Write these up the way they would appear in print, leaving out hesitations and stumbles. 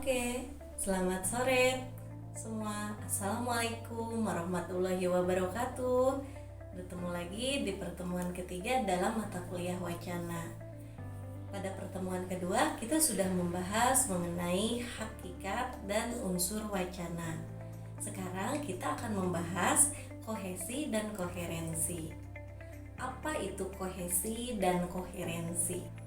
Oke, selamat sore semua. Assalamualaikum warahmatullahi wabarakatuh. Bertemu lagi di pertemuan ketiga dalam mata kuliah wacana. Pada pertemuan kedua, kita sudah membahas mengenai hakikat dan unsur wacana. Sekarang kita akan membahas kohesi dan koherensi. Apa itu kohesi dan koherensi?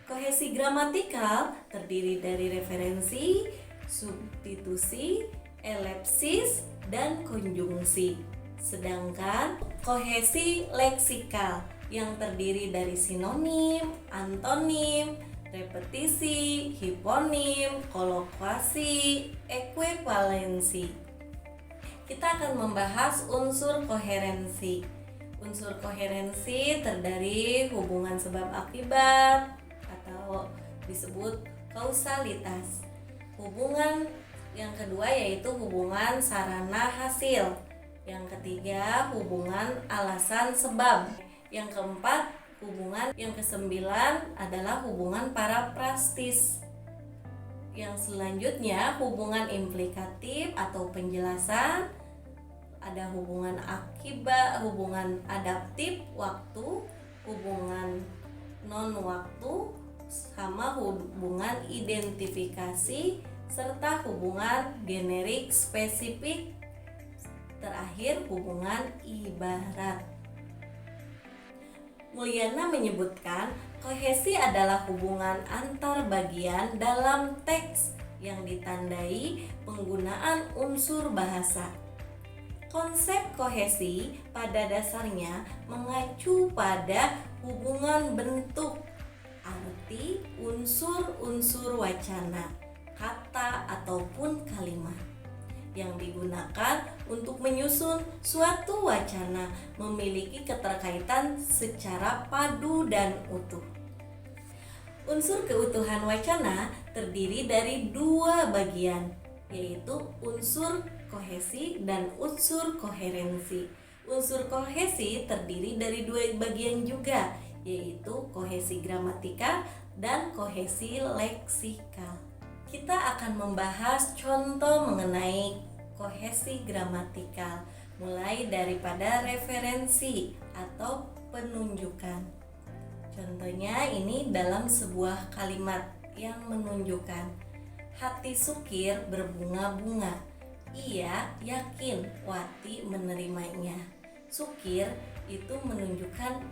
Kohesi gramatikal terdiri dari referensi, substitusi, elipsis, dan konjungsi. Sedangkan kohesi leksikal yang terdiri dari sinonim, antonim, repetisi, hiponim, kolokuasi, ekuivalensi. Kita akan membahas unsur koherensi. Unsur koherensi terdiri hubungan sebab akibat atau disebut kausalitas. Hubungan yang kedua yaitu hubungan sarana hasil. Yang ketiga hubungan alasan sebab. Yang keempat yang kesembilan adalah hubungan paraprastis. Yang selanjutnya hubungan implikatif atau penjelasan. Ada hubungan akibat, hubungan adaptif waktu, hubungan non-waktu, sama hubungan identifikasi, serta hubungan generik spesifik, terakhir hubungan ibarat. Mulyana menyebutkan kohesi adalah hubungan antar bagian dalam teks yang ditandai penggunaan unsur bahasa. Konsep kohesi pada dasarnya mengacu pada hubungan bentuk, arti, unsur-unsur wacana, kata ataupun kalimat yang digunakan untuk menyusun suatu wacana memiliki keterkaitan secara padu dan utuh. Unsur keutuhan wacana terdiri dari dua bagian, yaitu unsur kohesi dan unsur koherensi. Unsur kohesi terdiri dari dua bagian juga, yaitu kohesi gramatikal dan kohesi leksikal. Kita akan membahas contoh mengenai kohesi gramatikal, mulai daripada referensi atau penunjukan. Contohnya ini dalam sebuah kalimat yang menunjukkan hati Sukir berbunga-bunga. Ia yakin Wati menerimanya. Sukir itu menunjukkan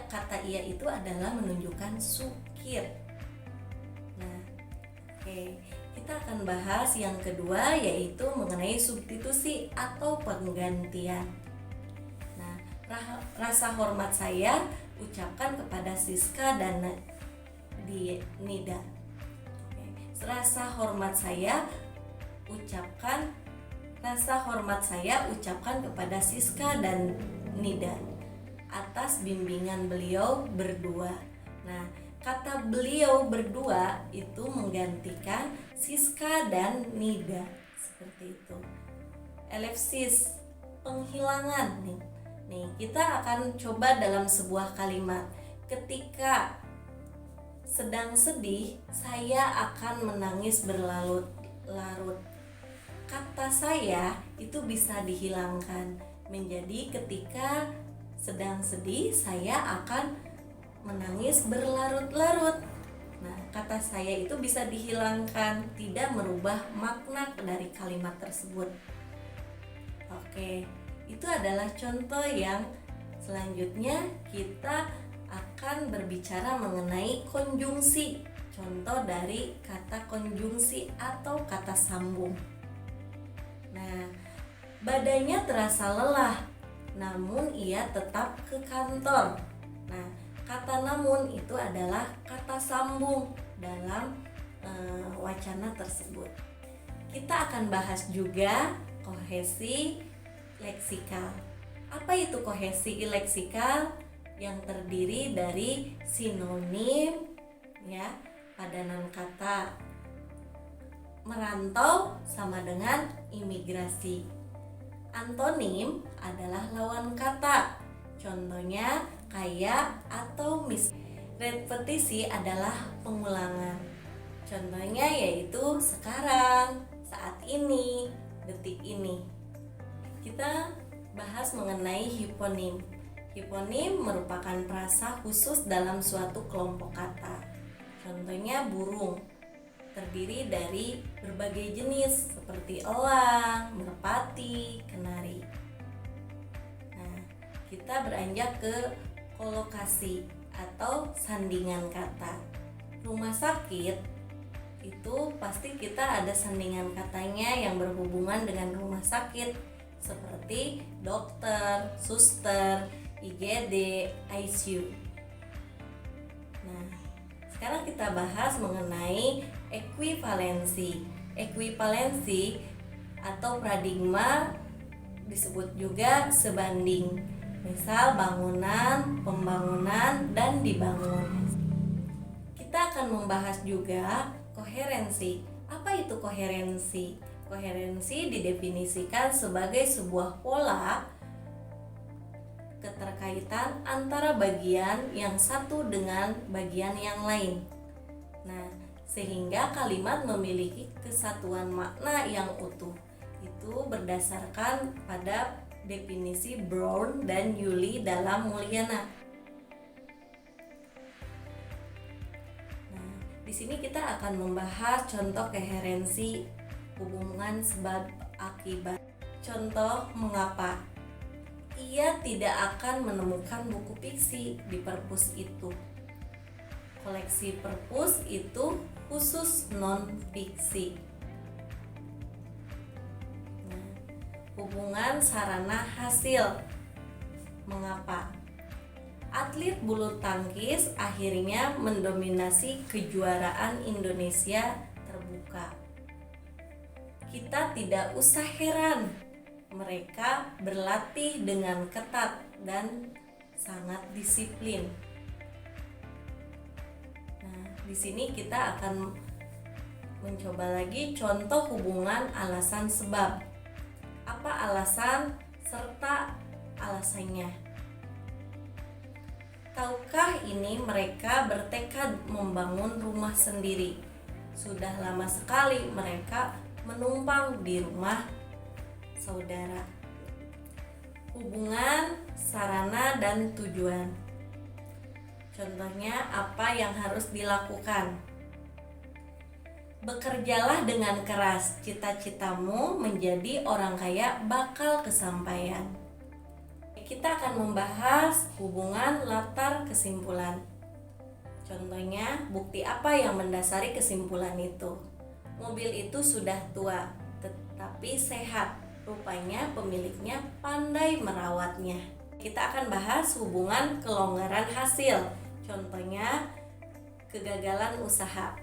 kata ia itu adalah menunjukkan Sukir. Nah, kita akan bahas yang kedua yaitu mengenai substitusi atau penggantian. Nah, rasa hormat saya ucapkan kepada Siska dan Nida. Rasa hormat saya ucapkan kepada Siska dan Nida atas bimbingan beliau berdua. Nah, kata beliau berdua itu menggantikan Siska dan Nida, seperti itu. Elipsis, penghilangan nih. Kita akan coba dalam sebuah kalimat. Ketika sedang sedih, saya akan menangis berlarut-larut. Kata saya itu bisa dihilangkan menjadi ketika sedang sedih, saya akan menangis berlarut-larut. Nah, kata saya itu bisa dihilangkan, tidak merubah makna dari kalimat tersebut. Oke, itu adalah contoh yang selanjutnya kita akan berbicara mengenai konjungsi. Contoh dari kata konjungsi atau kata sambung. Nah, badannya terasa lelah, namun ia tetap ke kantor. Nah, kata namun itu adalah kata sambung dalam wacana tersebut. Kita akan bahas juga kohesi leksikal. Apa itu kohesi leksikal? Yang terdiri dari sinonim, padanan kata. Merantau sama dengan imigrasi. Antonim adalah lawan kata. Contohnya kaya atau miskin. Repetisi adalah pengulangan. Contohnya yaitu sekarang, saat ini, detik ini. Kita bahas mengenai hiponim. Hiponim merupakan frasa khusus dalam suatu kelompok kata. Contohnya burung, terdiri dari berbagai jenis seperti elang, merpati, kenari. Nah, kita beranjak ke kolokasi atau sandingan kata. Rumah sakit itu pasti kita ada sandingan katanya yang berhubungan dengan rumah sakit, seperti dokter, suster, IGD, ICU. Nah, sekarang kita bahas mengenai ekuivalensi. Ekuivalensi atau paradigma disebut juga sebanding. Misal bangunan, pembangunan, dan dibangun. Kita akan membahas juga koherensi. Apa itu koherensi? Koherensi didefinisikan sebagai sebuah pola keterkaitan antara bagian yang satu dengan bagian yang lain. Nah, sehingga kalimat memiliki kesatuan makna yang utuh. Itu berdasarkan pada definisi Brown dan Yuli dalam Mulyana. Nah, di sini kita akan membahas contoh koherensi hubungan sebab akibat. Contoh mengapa ia tidak akan menemukan buku fiksi di perpus itu. Koleksi perpus itu khusus non-fiksi. Nah, hubungan sarana hasil. Mengapa? Atlet bulu tangkis akhirnya mendominasi kejuaraan Indonesia terbuka. Kita tidak usah heran, mereka berlatih dengan ketat dan sangat disiplin. Nah, di sini kita akan mencoba lagi contoh hubungan alasan sebab. Apa alasan serta alasannya? Tahukah ini mereka bertekad membangun rumah sendiri. Sudah lama sekali mereka menumpang di rumah saudara. Hubungan sarana dan tujuan. Contohnya apa yang harus dilakukan? Bekerjalah dengan keras, cita-citamu menjadi orang kaya bakal kesampaian. Kita akan membahas hubungan latar kesimpulan. Contohnya, bukti apa yang mendasari kesimpulan itu? Mobil itu sudah tua, tetapi sehat. Rupanya pemiliknya pandai merawatnya. Kita akan bahas hubungan kelonggaran hasil. Contohnya, kegagalan usaha.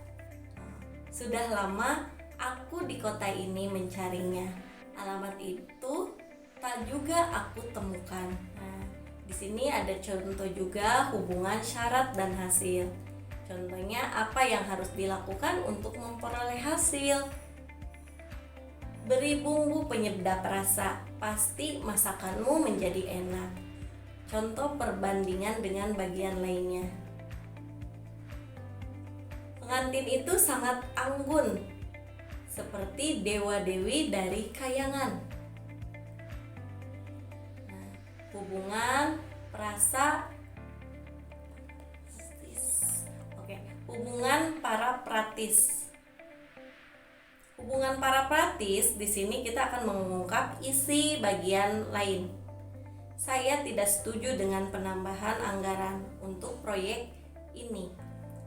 Sudah lama aku di kota ini mencarinya. Alamat itu tak juga aku temukan. Nah, di sini ada contoh juga hubungan syarat dan hasil. Contohnya apa yang harus dilakukan untuk memperoleh hasil? Beri bumbu penyedap rasa, pasti masakanmu menjadi enak. Contoh perbandingan dengan bagian lainnya. Pengantin itu sangat anggun, seperti dewa-dewi dari kayangan. Nah, hubungan perasa. Hubungan para praktis. Hubungan para praktis di sini kita akan mengungkap isi bagian lain. Saya tidak setuju dengan penambahan anggaran untuk proyek ini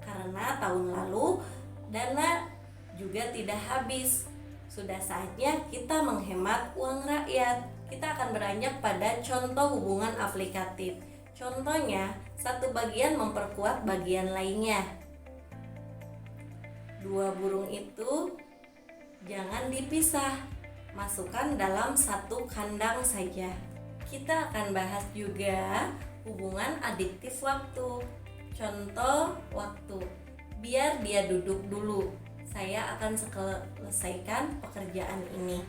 karena tahun lalu dana juga tidak habis. Sudah saatnya kita menghemat uang rakyat. Kita akan beranjak pada contoh hubungan aplikatif. Contohnya, satu bagian memperkuat bagian lainnya. Dua burung itu jangan dipisah, masukkan dalam satu kandang saja. Kita akan bahas juga hubungan adiktif waktu. Contoh waktu, biar dia duduk dulu, saya akan selesaikan pekerjaan ini.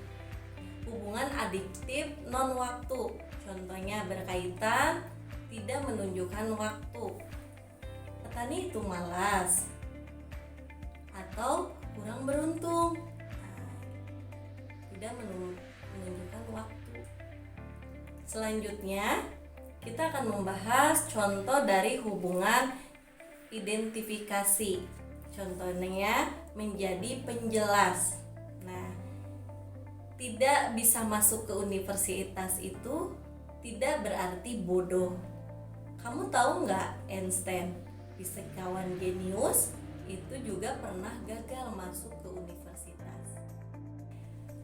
Hubungan adiktif non waktu, contohnya berkaitan, tidak menunjukkan waktu. Petani itu malas. atau kurang beruntung. Nah, tidak menunjukkan waktu. Selanjutnya, kita akan membahas contoh dari hubungan identifikasi. Contohnya menjadi penjelas. Nah, tidak bisa masuk ke universitas itu tidak berarti bodoh. Kamu tahu nggak, Einstein, fisikawan jenius, itu juga pernah gagal masuk ke universitas.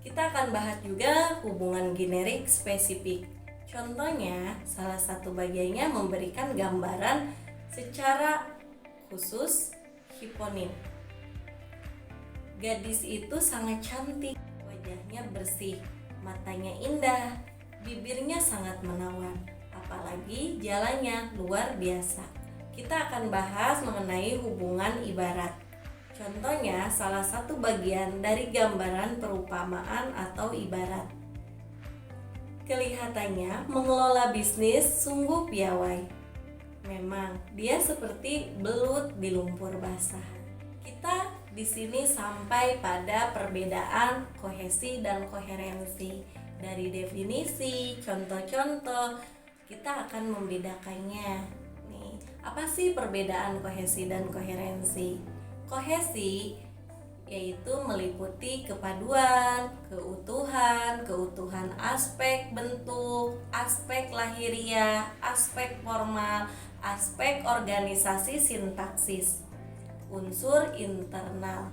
Kita akan bahas juga hubungan generik spesifik. Contohnya, salah satu bagiannya memberikan gambaran secara khusus hiponim. Gadis itu sangat cantik, wajahnya bersih, matanya indah, bibirnya sangat menawan, apalagi jalannya luar biasa. Kita akan bahas mengenai hubungan ibarat. Contohnya, salah satu bagian dari gambaran perumpamaan atau ibarat. Kelihatannya mengelola bisnis sungguh piawai. Memang dia seperti belut di lumpur basah. Kita di sini sampai pada perbedaan kohesi dan koherensi. Dari definisi, contoh-contoh, kita akan membedakannya. Nih, apa sih perbedaan kohesi dan koherensi? Kohesi yaitu meliputi kepaduan, keutuhan aspek bentuk, aspek lahiriah, aspek formal, aspek organisasi sintaksis, unsur internal.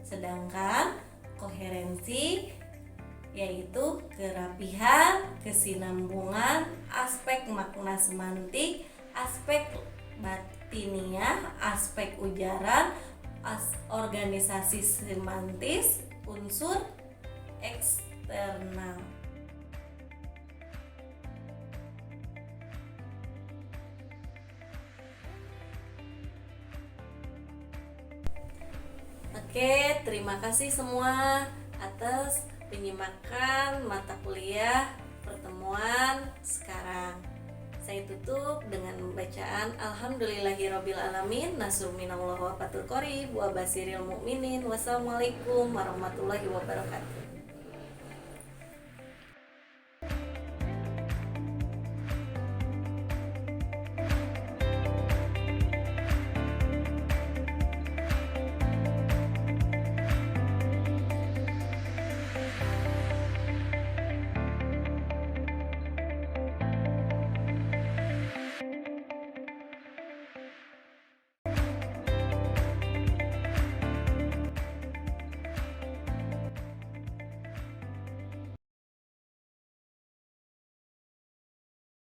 Sedangkan koherensi yaitu kerapihan, kesinambungan, aspek makna semantik, aspek batiniah, aspek ujaran, organisasi semantis, unsur eksternal. Oke, terima kasih semua atas penyimakan mata kuliah pertemuan sekarang. Saya tutup dengan bacaan Alhamdulillahirrabbilalamin, nasrul minallah wa fathul qorib wa basiril mu'minin. Wassalamualaikum warahmatullahi wabarakatuh.